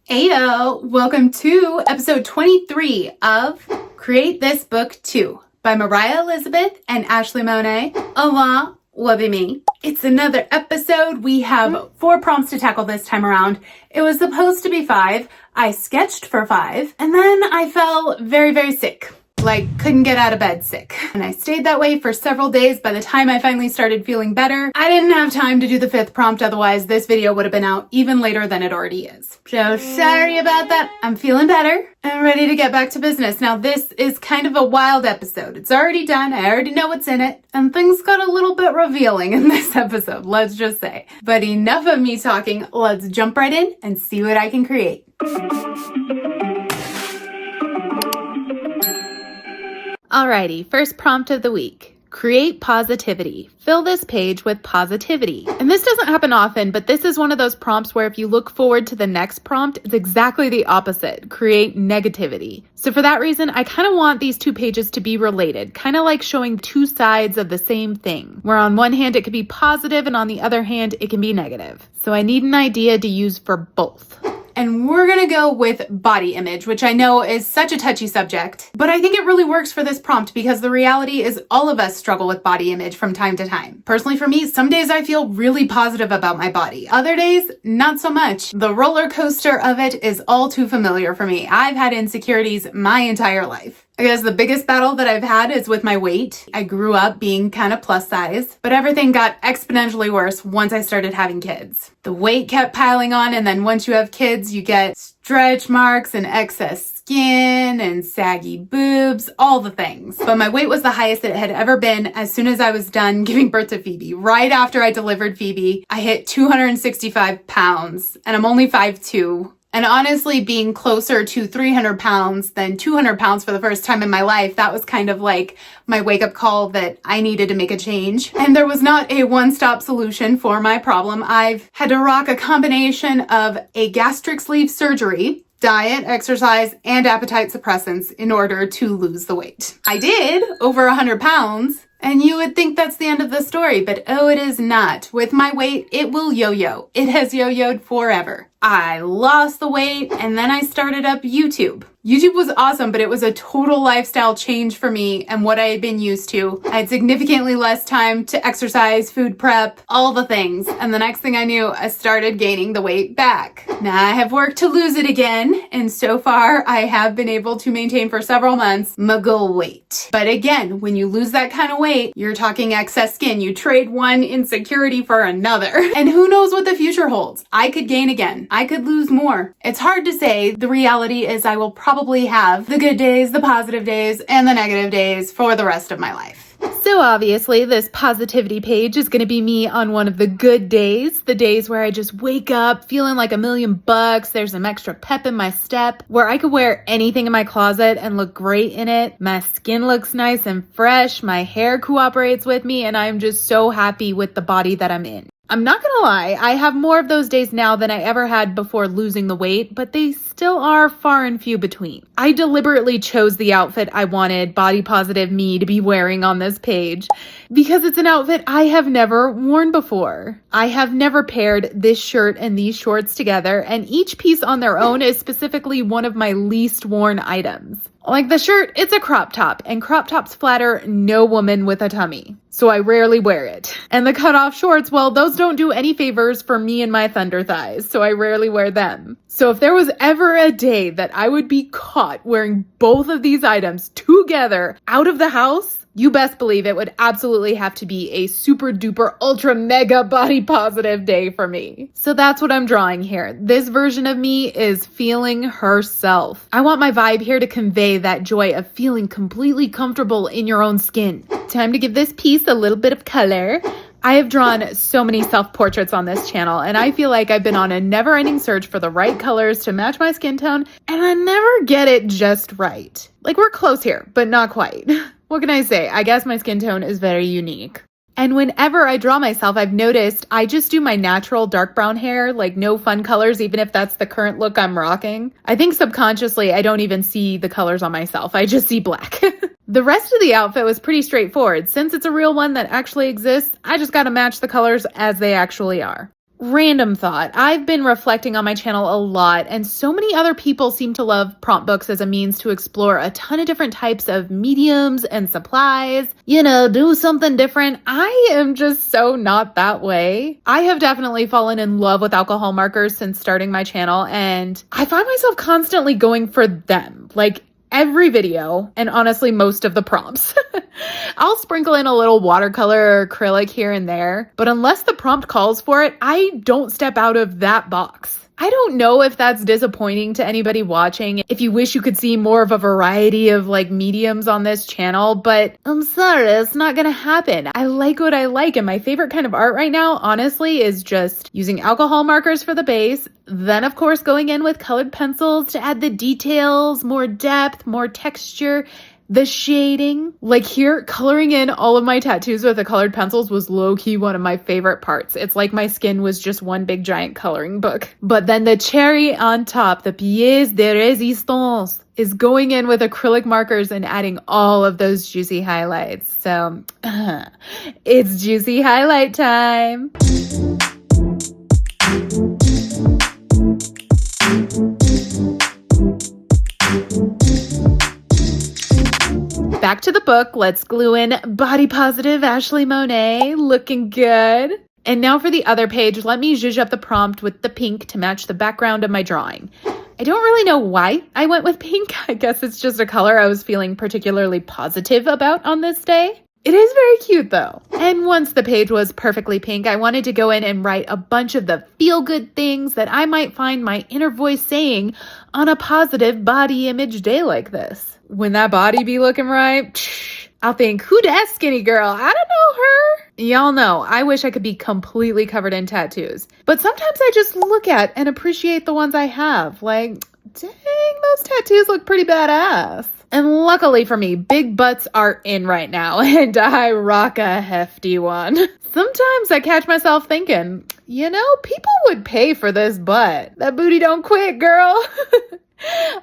Ayo! Welcome to episode 23 of Create This Book Too by Mariah Elizabeth and Ashleigh Monet, along with me. It's another episode. We have 4 prompts to tackle this time around. It was supposed to be 5. I sketched for 5, and then I fell very, very sick. Like, couldn't get out of bed sick. And I stayed that way for several days. By the time I finally started feeling better, I didn't have time to do the 5th prompt, otherwise this video would have been out even later than it already is. So sorry about that. I'm feeling better and ready to get back to business. Now this is kind of a wild episode. It's already done, I already know what's in it, and things got a little bit revealing in this episode, let's just say. But enough of me talking, let's jump right in and see what I can create. Alrighty, first prompt of the week. Create positivity. Fill this page with positivity. And this doesn't happen often, but this is one of those prompts where if you look forward to the next prompt, it's exactly the opposite. Create negativity. So for that reason, I kind of want these 2 pages to be related, kind of like showing 2 sides of the same thing, where on one hand it could be positive and on the other hand it can be negative. So I need an idea to use for both. And we're gonna go with body image, which I know is such a touchy subject, but I think it really works for this prompt because the reality is all of us struggle with body image from time to time. Personally for me, some days I feel really positive about my body. Other days, not so much. The roller coaster of it is all too familiar for me. I've had insecurities my entire life. I guess the biggest battle that I've had is with my weight. I grew up being kind of plus size, but everything got exponentially worse once I started having kids. The weight kept piling on, and then once you have kids, you get stretch marks and excess skin and saggy boobs, all the things. But my weight was the highest it had ever been as soon as I was done giving birth to Phoebe. Right after I delivered Phoebe, I hit 265 pounds, and I'm only 5'2". And honestly, being closer to 300 pounds than 200 pounds for the first time in my life, that was kind of like my wake-up call that I needed to make a change. And there was not a one-stop solution for my problem. I've had to rock a combination of a gastric sleeve surgery, diet, exercise, and appetite suppressants in order to lose the weight. I did over 100 pounds. And you would think that's the end of the story, but oh, it is not. With my weight, it will yo-yo. It has yo-yoed forever. I lost the weight and then I started up YouTube. YouTube was awesome, but it was a total lifestyle change for me and what I had been used to. I had significantly less time to exercise, food prep, all the things. And the next thing I knew, I started gaining the weight back. Now I have worked to lose it again. And so far I have been able to maintain for several months my goal weight. But again, when you lose that kind of weight, you're talking excess skin. You trade one insecurity for another. And who knows what the future holds? I could gain again. I could lose more. It's hard to say. The reality is I will probably have the good days, the positive days, and the negative days for the rest of my life. So obviously this positivity page is going to be me on one of the good days, the days where I just wake up feeling like $1,000,000, there's some extra pep in my step, where I could wear anything in my closet and look great in it. My skin looks nice and fresh, my hair cooperates with me, and I'm just so happy with the body that I'm in. I'm not gonna lie, I have more of those days now than I ever had before losing the weight, but they still are far and few between. I deliberately chose the outfit I wanted body positive me to be wearing on this page because it's an outfit I have never worn before. I have never paired this shirt and these shorts together, and each piece on their own is specifically one of my least worn items. Like the shirt, it's a crop top, and crop tops flatter no woman with a tummy, so I rarely wear it. And the cutoff shorts, well, those don't do any favors for me and my thunder thighs, so I rarely wear them. So if there was ever a day that I would be caught wearing both of these items together out of the house, you best believe it would absolutely have to be a super duper ultra mega body positive day for me. So that's what I'm drawing here. This version of me is feeling herself. I want my vibe here to convey that joy of feeling completely comfortable in your own skin. Time to give this piece a little bit of color. I have drawn so many self-portraits on this channel, and I feel like I've been on a never-ending search for the right colors to match my skin tone, and I never get it just right. Like, we're close here, but not quite. What can I say? I guess my skin tone is very unique. And whenever I draw myself, I've noticed I just do my natural dark brown hair, like no fun colors, even if that's the current look I'm rocking. I think subconsciously I don't even see the colors on myself. I just see black. The rest of the outfit was pretty straightforward. Since it's a real one that actually exists, I just gotta match the colors as they actually are. Random thought. I've been reflecting on my channel a lot, and so many other people seem to love prompt books as a means to explore a ton of different types of mediums and supplies. Do something different. I am just so not that way. I have definitely fallen in love with alcohol markers since starting my channel, and I find myself constantly going for them. Like, every video, and honestly most of the prompts. I'll sprinkle in a little watercolor or acrylic here and there, but unless the prompt calls for it, I don't step out of that box. I don't know if that's disappointing to anybody watching, if you wish you could see more of a variety of mediums on this channel, but I'm sorry, it's not gonna happen. I like what I like, and my favorite kind of art right now, honestly, is just using alcohol markers for the base, then of course going in with colored pencils to add the details, more depth, more texture, the shading. Like here, coloring in all of my tattoos with the colored pencils was low-key one of my favorite parts. It's like my skin was just one big giant coloring book. But then the cherry on top, the pièce de résistance, is going in with acrylic markers and adding all of those juicy highlights. So, it's juicy highlight time. Back to the book, let's glue in body positive Ashleigh Monet, looking good. And now for the other page, let me zhuzh up the prompt with the pink to match the background of my drawing. I don't really know why I went with pink. I guess it's just a color I was feeling particularly positive about on this day. It is very cute though. And once the page was perfectly pink, I wanted to go in and write a bunch of the feel-good things that I might find my inner voice saying on a positive body image day like this. When that body be looking right, I'll think, who that skinny girl? I don't know her. Y'all know, I wish I could be completely covered in tattoos. But sometimes I just look at and appreciate the ones I have. Like, dang, those tattoos look pretty badass. And luckily for me, big butts are in right now, and I rock a hefty one. Sometimes I catch myself thinking, people would pay for this butt. That booty don't quit, girl.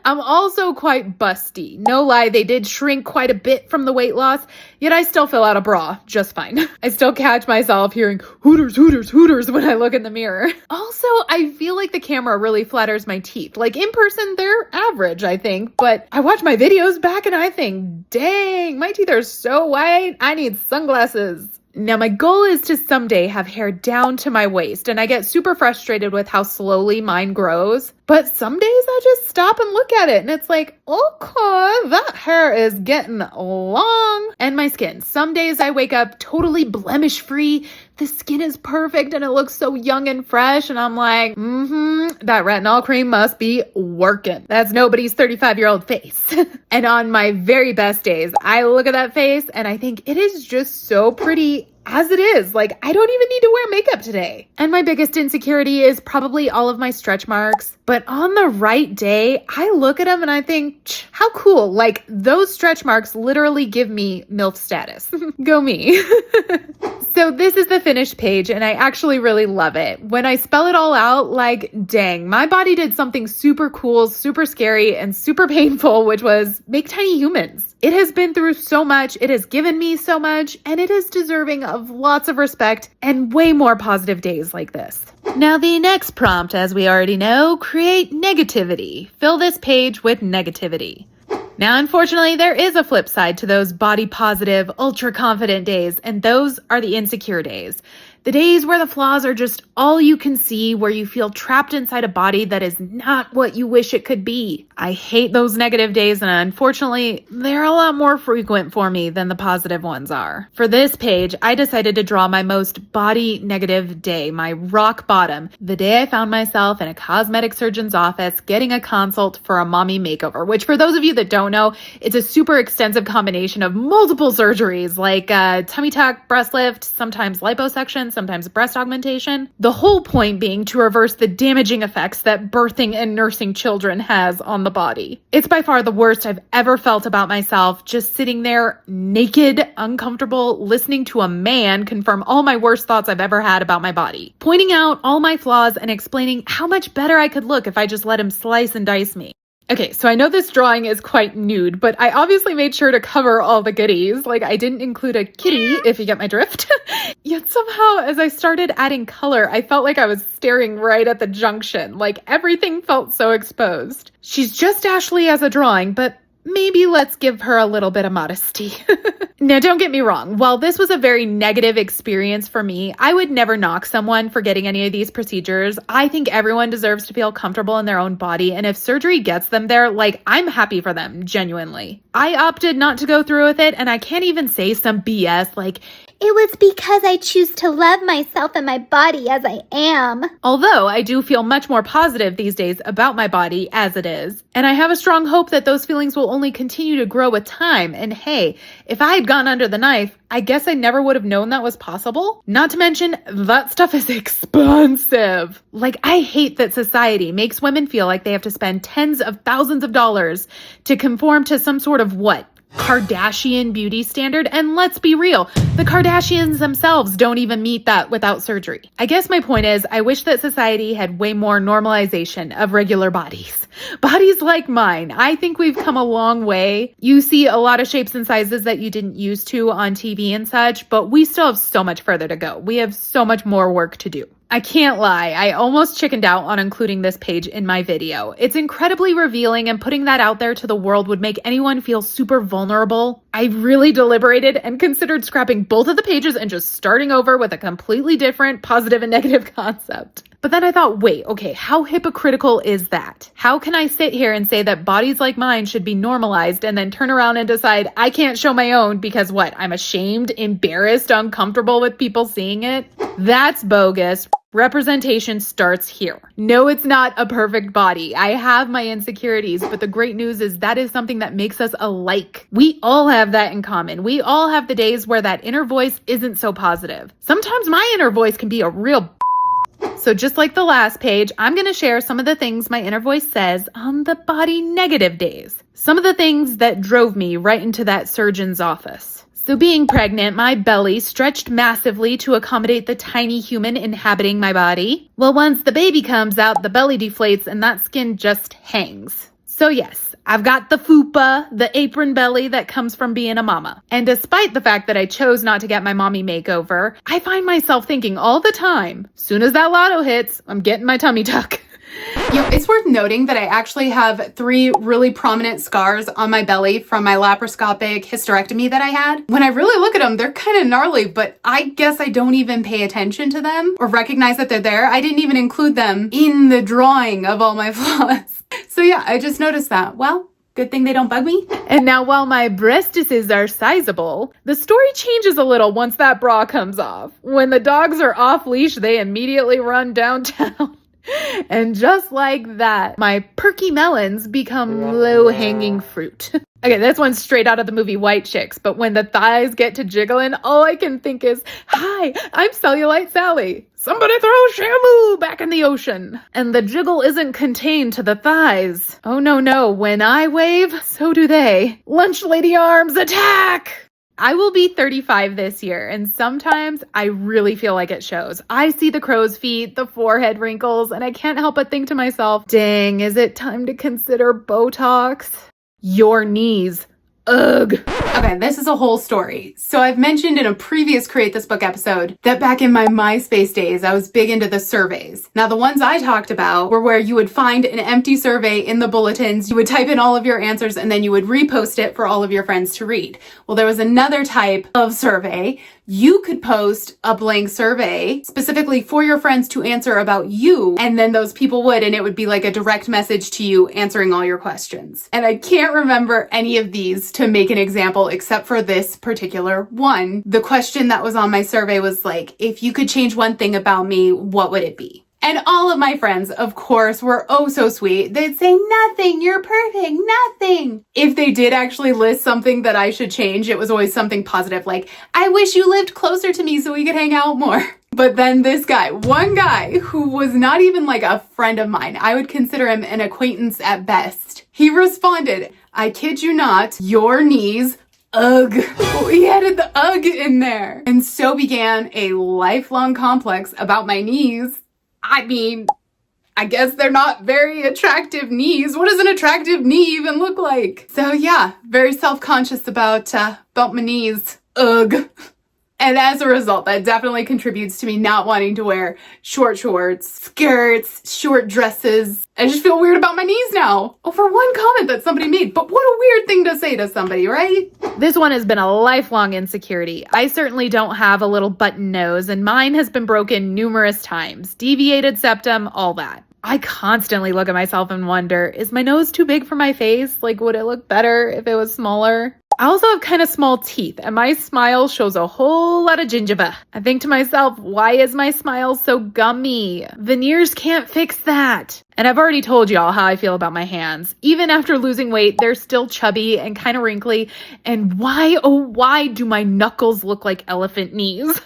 I'm also quite busty. No lie, they did shrink quite a bit from the weight loss, yet I still fill out a bra just fine. I still catch myself hearing hooters, hooters, hooters when I look in the mirror. Also, I feel like the camera really flatters my teeth. Like in person, they're average, I think, but I watch my videos back and I think, dang, my teeth are so white, I need sunglasses. Now, my goal is to someday have hair down to my waist, and I get super frustrated with how slowly mine grows. But some days I just stop and look at it, and it's like, okay, that hair is getting long. And my skin. Some days I wake up totally blemish-free. The skin is perfect, and it looks so young and fresh, and I'm like, that retinol cream must be working. That's nobody's 35-year-old face. And on my very best days, I look at that face, and I think it is just so pretty as it is. Like, I don't even need to wear makeup today. And my biggest insecurity is probably all of my stretch marks. But on the right day, I look at them and I think, how cool. Like, those stretch marks literally give me MILF status. Go me. So this is the finished page, and I actually really love it. When I spell it all out, like, dang, my body did something super cool, super scary, and super painful, which was make tiny humans. It has been through so much, it has given me so much, and it is deserving of lots of respect and way more positive days like this. Now the next prompt, as we already know, create negativity. Fill this page with negativity. Now, unfortunately, there is a flip side to those body positive, ultra confident days, and those are the insecure days. The days where the flaws are just all you can see, where you feel trapped inside a body that is not what you wish it could be. I hate those negative days, and unfortunately, they're a lot more frequent for me than the positive ones are. For this page, I decided to draw my most body negative day, my rock bottom, the day I found myself in a cosmetic surgeon's office getting a consult for a mommy makeover, which for those of you that don't know, it's a super extensive combination of multiple surgeries like tummy tuck, breast lift, sometimes liposuction, sometimes breast augmentation. The whole point being to reverse the damaging effects that birthing and nursing children has on the body. It's by far the worst I've ever felt about myself, just sitting there naked, uncomfortable, listening to a man confirm all my worst thoughts I've ever had about my body, pointing out all my flaws and explaining how much better I could look if I just let him slice and dice me. Okay, so I know this drawing is quite nude, but I obviously made sure to cover all the goodies. Like, I didn't include a kitty, if you get my drift. Yet somehow, as I started adding color, I felt like I was staring right at the junction. Like, everything felt so exposed. She's just Ashleigh as a drawing, but maybe let's give her a little bit of modesty. Now, don't get me wrong. While this was a very negative experience for me, I would never knock someone for getting any of these procedures. I think everyone deserves to feel comfortable in their own body, and if surgery gets them there, like, I'm happy for them, genuinely. I opted not to go through with it, and I can't even say some BS like, it was because I choose to love myself and my body as I am. Although I do feel much more positive these days about my body as it is. And I have a strong hope that those feelings will only continue to grow with time. And hey, if I had gone under the knife, I guess I never would have known that was possible. Not to mention, that stuff is expensive. Like, I hate that society makes women feel like they have to spend tens of thousands of dollars to conform to some sort of Kardashian beauty standard. And let's be real, the Kardashians themselves don't even meet that without surgery. I guess my point is, I wish that society had way more normalization of regular bodies. Bodies like mine. I think we've come a long way. You see a lot of shapes and sizes that you didn't used to on TV and such, but we still have so much further to go. We have so much more work to do. I can't lie, I almost chickened out on including this page in my video. It's incredibly revealing, and putting that out there to the world would make anyone feel super vulnerable. I really deliberated and considered scrapping both of the pages and just starting over with a completely different positive and negative concept. But then I thought, wait, okay, how hypocritical is that? How can I sit here and say that bodies like mine should be normalized and then turn around and decide I can't show my own because what? I'm ashamed, embarrassed, uncomfortable with people seeing it? That's bogus. Representation starts here. No, it's not a perfect body. I have my insecurities, but the great news is that is something that makes us alike. We all have that in common. We all have the days where that inner voice isn't so positive. Sometimes my inner voice can be a real So just like the last page, I'm going to share some of the things my inner voice says on the body negative days. Some of the things that drove me right into that surgeon's office. So being pregnant, my belly stretched massively to accommodate the tiny human inhabiting my body. Well, once the baby comes out, the belly deflates and that skin just hangs. So yes, I've got the fupa, the apron belly that comes from being a mama. And despite the fact that I chose not to get my mommy makeover, I find myself thinking all the time, soon as that lotto hits, I'm getting my tummy tuck. It's worth noting that I actually have 3 really prominent scars on my belly from my laparoscopic hysterectomy that I had. When I really look at them, they're kind of gnarly, but I guess I don't even pay attention to them or recognize that they're there. I didn't even include them in the drawing of all my flaws. So yeah, I just noticed that. Well, good thing they don't bug me. And now while my breastises are sizable, the story changes a little once that bra comes off. When the dogs are off leash, they immediately run downtown. And just like that, my perky melons become low-hanging fruit. Okay, this one's straight out of the movie White Chicks, but when the thighs get to jiggling, all I can think is, hi, I'm Cellulite Sally. Somebody throw Shamu back in the ocean. And the jiggle isn't contained to the thighs. Oh no, when I wave, so do they. Lunch lady arms, attack! I will be 35 this year, and sometimes I really feel like it shows. I see the crow's feet, the forehead wrinkles, and I can't help but think to myself, dang, is it time to consider Botox? Your knees. Ugh. Okay, this is a whole story. So I've mentioned in a previous Create This Book episode that back in my MySpace days, I was big into the surveys. Now, the ones I talked about were where you would find an empty survey in the bulletins, you would type in all of your answers, and then you would repost it for all of your friends to read. Well, there was another type of survey. You could post a blank survey specifically for your friends to answer about you, and then those people would, and it would be like a direct message to you answering all your questions. And I can't remember any of these to make an example except for this particular one. The question that was on my survey was like, if you could change one thing about me, what would it be? And all of my friends, of course, were oh so sweet. They'd say, nothing, you're perfect, nothing. If they did actually list something that I should change, it was always something positive, like, I wish you lived closer to me so we could hang out more. But then this guy, one guy who was not even like a friend of mine, I would consider him an acquaintance at best. He responded, I kid you not, your knees, ugh. We added the ugh in there. And so began a lifelong complex about my knees. I mean, I guess they're not very attractive knees. What does an attractive knee even look like? So yeah, very self-conscious about my knees. Ugh. And as a result, that definitely contributes to me not wanting to wear short shorts, skirts, short dresses. I just feel weird about my knees now over one comment that somebody made. But what a weird thing to say to somebody, right? This one has been a lifelong insecurity. I certainly don't have a little button nose, and mine has been broken numerous times. Deviated septum, all that. I constantly look at myself and wonder, is my nose too big for my face? Like, would it look better if it was smaller? I also have kind of small teeth, and my smile shows a whole lot of gingiva. I think to myself, why is my smile so gummy? Veneers can't fix that. And I've already told y'all how I feel about my hands. Even after losing weight, they're still chubby and kind of wrinkly. And why, oh why do my knuckles look like elephant knees?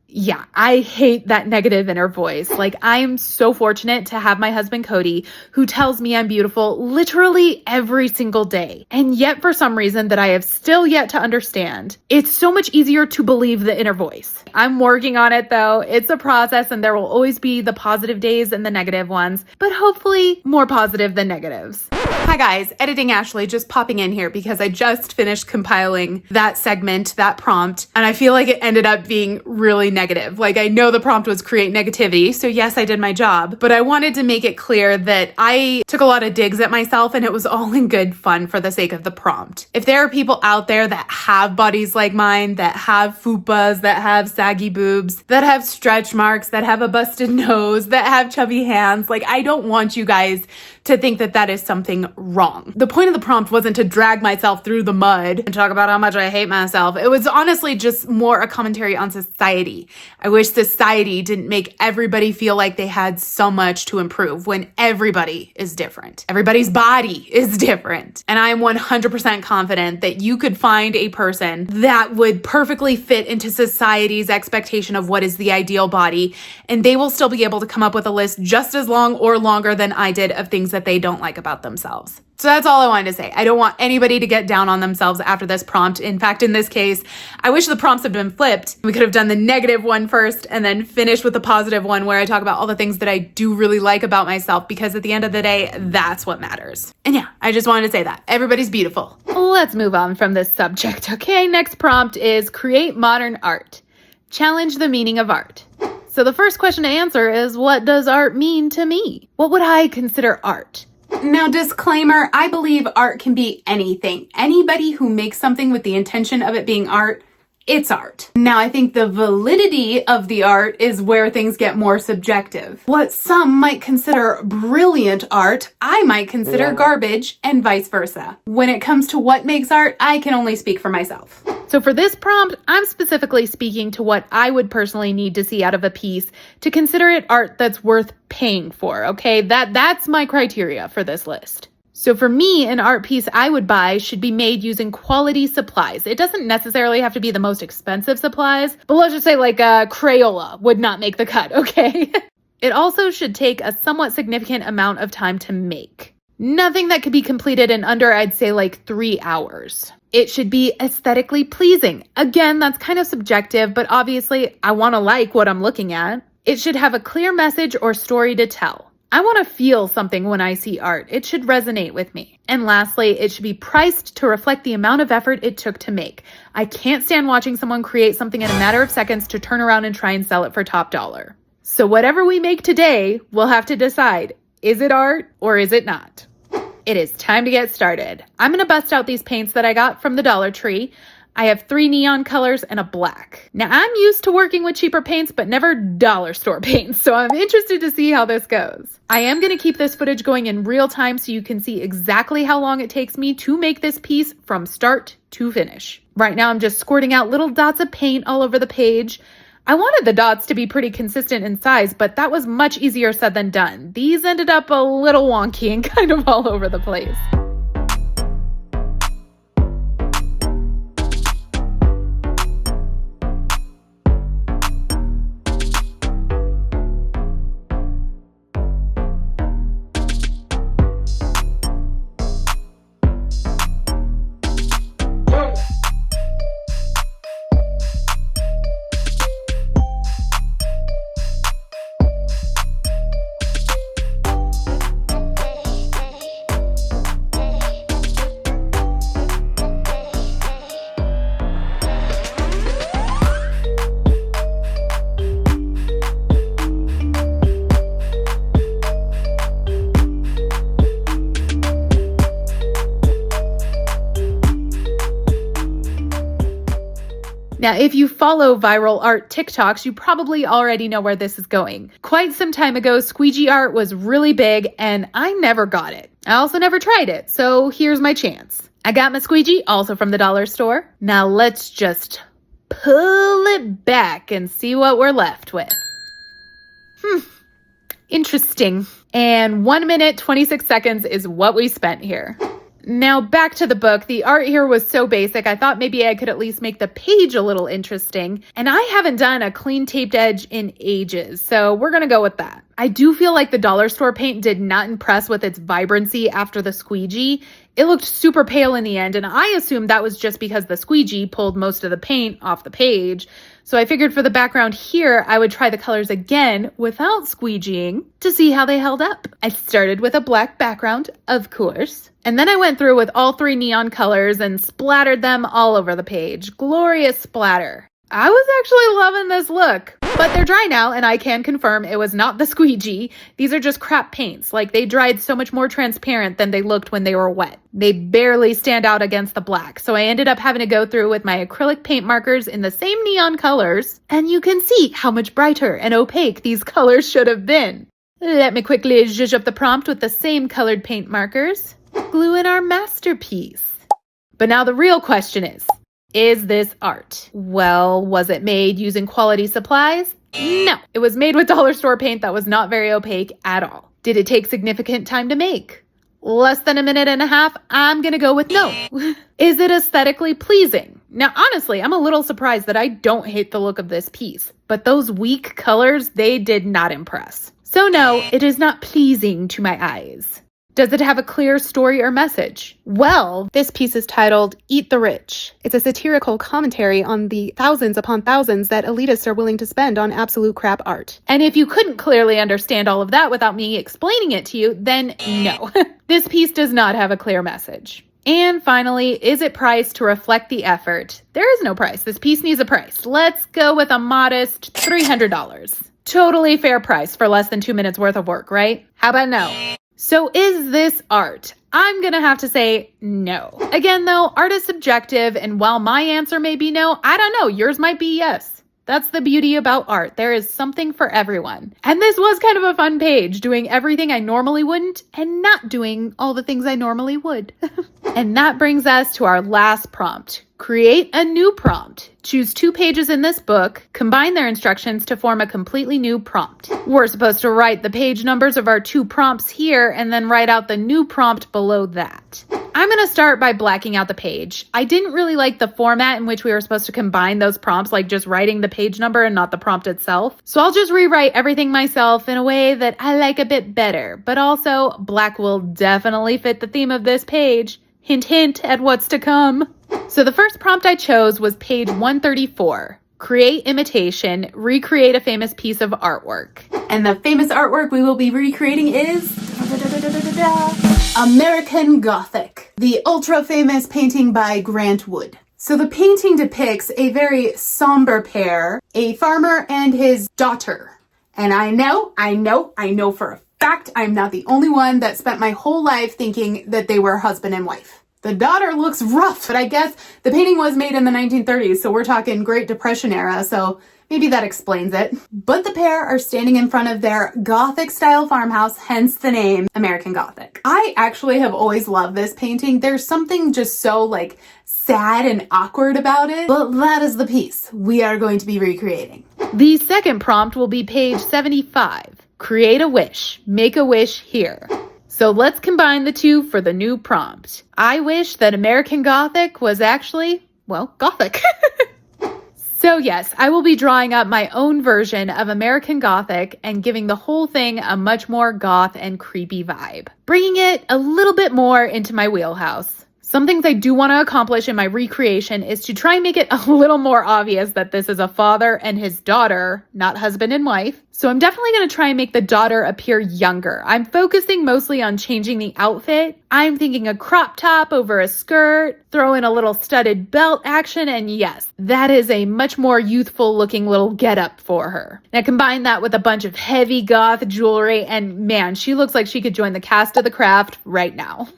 Yeah, I hate that negative inner voice. Like, I am so fortunate to have my husband, Cody, who tells me I'm beautiful literally every single day. And yet, for some reason that I have still yet to understand, it's so much easier to believe the inner voice. I'm working on it, though. It's a process, and there will always be the positive days and the negative ones, but hopefully more positive than negatives. Hi guys, Editing Ashleigh, just popping in here because I just finished compiling that segment, that prompt, and I feel like it ended up being really negative. Like, I know the prompt was create negativity, so yes, I did my job, but I wanted to make it clear that I took a lot of digs at myself and it was all in good fun for the sake of the prompt. If there are people out there that have bodies like mine, that have fupas, that have saggy boobs, that have stretch marks, that have a busted nose, that have chubby hands, like, I don't want you guys to think that that is something wrong. The point of the prompt wasn't to drag myself through the mud and talk about how much I hate myself. It was honestly just more a commentary on society. I wish society didn't make everybody feel like they had so much to improve when everybody is different. Everybody's body is different. And I am 100% confident that you could find a person that would perfectly fit into society's expectation of what is the ideal body, and they will still be able to come up with a list just as long or longer than I did of things that they don't like about themselves. So that's all I wanted to say. I don't want anybody to get down on themselves after this prompt. In fact, in this case, I wish the prompts had been flipped. We could have done the negative one first and then finished with the positive one where I talk about all the things that I do really like about myself, because at the end of the day, that's what matters. And yeah, I just wanted to say that. Everybody's beautiful. Let's move on from this subject. Okay, next prompt is create modern art. Challenge the meaning of art. So the first question to answer is, what does art mean to me? What would I consider art? Now, disclaimer, I believe art can be anything. Anybody who makes something with the intention of it being art, it's art. Now, I think the validity of the art is where things get more subjective. What some might consider brilliant art, I might consider garbage, and vice versa. When it comes to what makes art, I can only speak for myself. So for this prompt, I'm specifically speaking to what I would personally need to see out of a piece to consider it art that's worth paying for, okay? That's my criteria for this list. So for me, an art piece I would buy should be made using quality supplies. It doesn't necessarily have to be the most expensive supplies, but let's just say like a Crayola would not make the cut, okay? It also should take a somewhat significant amount of time to make. Nothing that could be completed in under, I'd say, like 3 hours. It should be aesthetically pleasing. Again, that's kind of subjective, but obviously I want to like what I'm looking at. It should have a clear message or story to tell. I want to feel something when I see art. It should resonate with me. And lastly, it should be priced to reflect the amount of effort it took to make. I can't stand watching someone create something in a matter of seconds to turn around and try and sell it for top dollar. So whatever we make today, we'll have to decide, is it art or is it not? It is time to get started. I'm going to bust out these paints that I got from the Dollar Tree. I have 3 neon colors and a black. Now, I'm used to working with cheaper paints, but never dollar store paints, so I'm interested to see how this goes. I am going to keep this footage going in real time so you can see exactly how long it takes me to make this piece from start to finish. Right now, I'm just squirting out little dots of paint all over the page. I wanted the dots to be pretty consistent in size, but that was much easier said than done. These ended up a little wonky and kind of all over the place. Now, if you follow viral art TikToks, you probably already know where this is going. Quite some time ago, squeegee art was really big, and I never got it. I also never tried it, so here's my chance. I got my squeegee, also from the dollar store. Now let's just pull it back and see what we're left with. Interesting. And 1 minute, 26 seconds is what we spent here. Now back to the book. The art here was so basic, I thought maybe I could at least make the page a little interesting. And I haven't done a clean taped edge in ages, so we're gonna go with that. I do feel like the dollar store paint did not impress with its vibrancy after the squeegee. It looked super pale in the end, and I assumed that was just because the squeegee pulled most of the paint off the page. So I figured for the background here, I would try the colors again without squeegeeing to see how they held up. I started with a black background, of course, and then I went through with all 3 neon colors and splattered them all over the page. Glorious splatter. I was actually loving this look, but they're dry now, and I can confirm it was not the squeegee. These are just crap paints. Like, they dried so much more transparent than they looked when they were wet. They barely stand out against the black, so I ended up having to go through with my acrylic paint markers in the same neon colors, and you can see how much brighter and opaque these colors should have been. Let me quickly zhuzh up the prompt with the same colored paint markers. Glue in our masterpiece. But now the real question is this art? Well, was it made using quality supplies? No, it was made with dollar store paint that was not very opaque at all. Did it take significant time to make? Less than 1.5 minutes? I'm gonna go with no. Is it aesthetically pleasing? Now, honestly, I'm a little surprised that I don't hate the look of this piece, but those weak colors, they did not impress. So no, it is not pleasing to my eyes. Does it have a clear story or message? Well, this piece is titled Eat the Rich. It's a satirical commentary on the thousands upon thousands that elitists are willing to spend on absolute crap art. And if you couldn't clearly understand all of that without me explaining it to you, then no. This piece does not have a clear message. And finally, is it priced to reflect the effort? There is no price. This piece needs a price. Let's go with a modest $300. Totally fair price for less than 2 minutes worth of work, right? How about no? So is this art? I'm gonna have to say no. Again though, art is subjective, and while my answer may be no, I don't know, yours might be yes. That's the beauty about art. There is something for everyone. And this was kind of a fun page, doing everything I normally wouldn't and not doing all the things I normally would. And that brings us to our last prompt. Create a new prompt. Choose 2 pages in this book, combine their instructions to form a completely new prompt. We're supposed to write the page numbers of our 2 prompts here and then write out the new prompt below that. I'm going to start by blacking out the page. I didn't really like the format in which we were supposed to combine those prompts, like just writing the page number and not the prompt itself. So I'll just rewrite everything myself in a way that I like a bit better. But also, black will definitely fit the theme of this page. Hint, hint at what's to come. So the first prompt I chose was page 134. Create imitation, recreate a famous piece of artwork. And the famous artwork we will be recreating is American Gothic, the ultra-famous painting by Grant Wood. So the painting depicts a very somber pair, a farmer and his daughter. And I know for a fact I'm not the only one that spent my whole life thinking that they were husband and wife. The daughter looks rough, but I guess the painting was made in the 1930s, so we're talking Great Depression era, so maybe that explains it. But the pair are standing in front of their Gothic-style farmhouse, hence the name American Gothic. I actually have always loved this painting. There's something just so, sad and awkward about it, but that is the piece we are going to be recreating. The second prompt will be page 75. Create a wish. Make a wish here. So let's combine the 2 for the new prompt. I wish that American Gothic was actually, Gothic. So yes, I will be drawing up my own version of American Gothic and giving the whole thing a much more goth and creepy vibe, bringing it a little bit more into my wheelhouse. Some things I do want to accomplish in my recreation is to try and make it a little more obvious that this is a father and his daughter, not husband and wife. So I'm definitely going to try and make the daughter appear younger. I'm focusing mostly on changing the outfit. I'm thinking a crop top over a skirt, throw in a little studded belt action, and yes, that is a much more youthful looking little getup for her. Now combine that with a bunch of heavy goth jewelry, and man, she looks like she could join the cast of The Craft right now.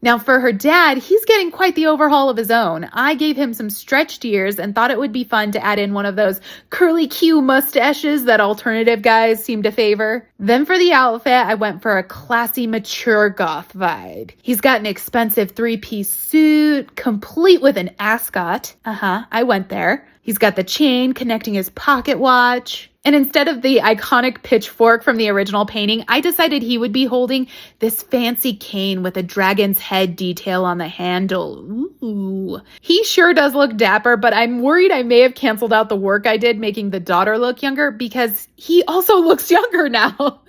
Now for her dad, he's getting quite the overhaul of his own. I gave him some stretched ears and thought it would be fun to add in one of those curly Q mustaches that alternative guys seem to favor. Then for the outfit, I went for a classy, mature goth vibe. He's got an expensive 3-piece suit, complete with an ascot. I went there. He's got the chain connecting his pocket watch. And instead of the iconic pitchfork from the original painting, I decided he would be holding this fancy cane with a dragon's head detail on the handle. Ooh. He sure does look dapper, but I'm worried I may have canceled out the work I did making the daughter look younger because he also looks younger now.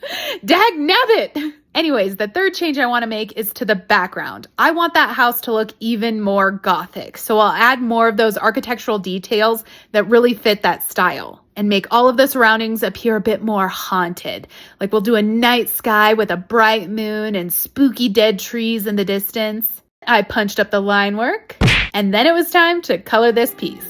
Dag nabbit! Anyways, the third change I want to make is to the background. I want that house to look even more gothic, so I'll add more of those architectural details that really fit that style and make all of the surroundings appear a bit more haunted. Like we'll do a night sky with a bright moon and spooky dead trees in the distance. I punched up the line work, and then it was time to color this piece.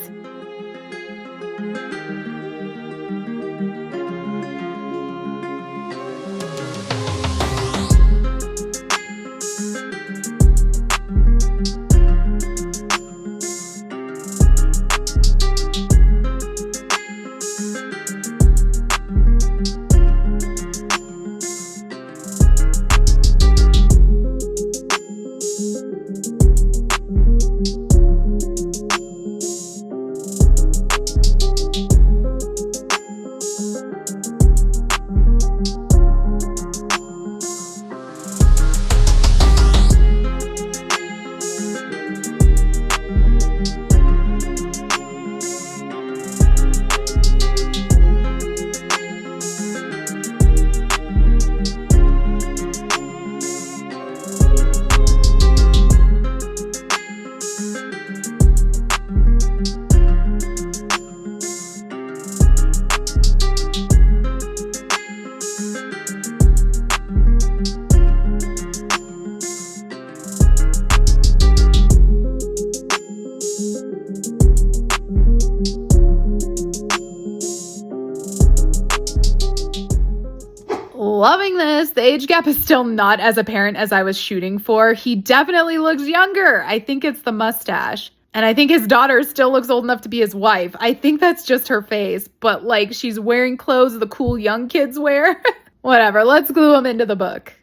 Loving this. The age gap is still not as apparent as I was shooting for. He definitely looks younger. I think it's the mustache. And I think his daughter still looks old enough to be his wife. I think that's just her face, but like she's wearing clothes the cool young kids wear. Whatever, let's glue them into the book.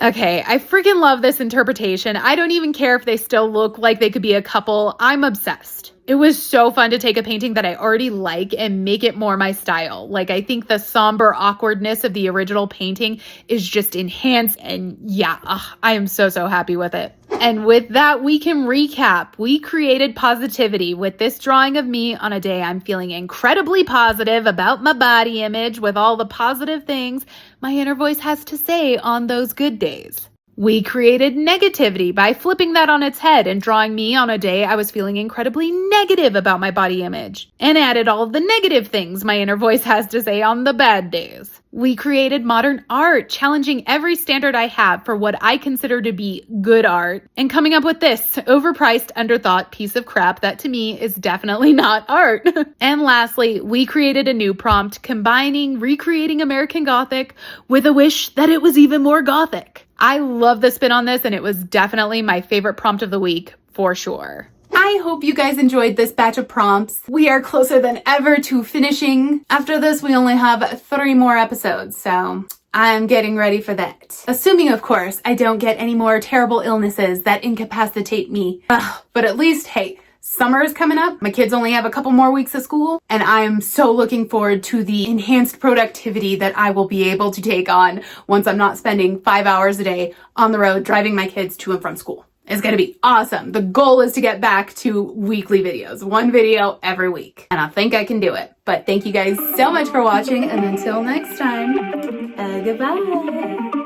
Okay, I freaking love this interpretation. I don't even care if they still look like they could be a couple. I'm obsessed. It was so fun to take a painting that I already like and make it more my style. Like, I think the somber awkwardness of the original painting is just enhanced, and yeah, I am so happy with it. And with that, we can recap. We created positivity with this drawing of me on a day I'm feeling incredibly positive about my body image with all the positive things my inner voice has to say on those good days. We created negativity by flipping that on its head and drawing me on a day I was feeling incredibly negative about my body image, and added all of the negative things my inner voice has to say on the bad days. We created modern art, challenging every standard I have for what I consider to be good art, and coming up with this overpriced, underthought piece of crap that to me is definitely not art. And lastly, we created a new prompt combining recreating American Gothic with a wish that it was even more Gothic. I love the spin on this, and it was definitely my favorite prompt of the week, for sure. I hope you guys enjoyed this batch of prompts. We are closer than ever to finishing. After this, we only have 3 more episodes, so I'm getting ready for that. Assuming, of course, I don't get any more terrible illnesses that incapacitate me. But at least, hey, summer is coming up. My kids only have a couple more weeks of school, and I'm so looking forward to the enhanced productivity that I will be able to take on once I'm not spending 5 hours a day on the road driving my kids to and from school. It's gonna be awesome. The goal is to get back to weekly videos, 1 video every week, and I think I can do it. But thank you guys so much for watching, and until next time, goodbye.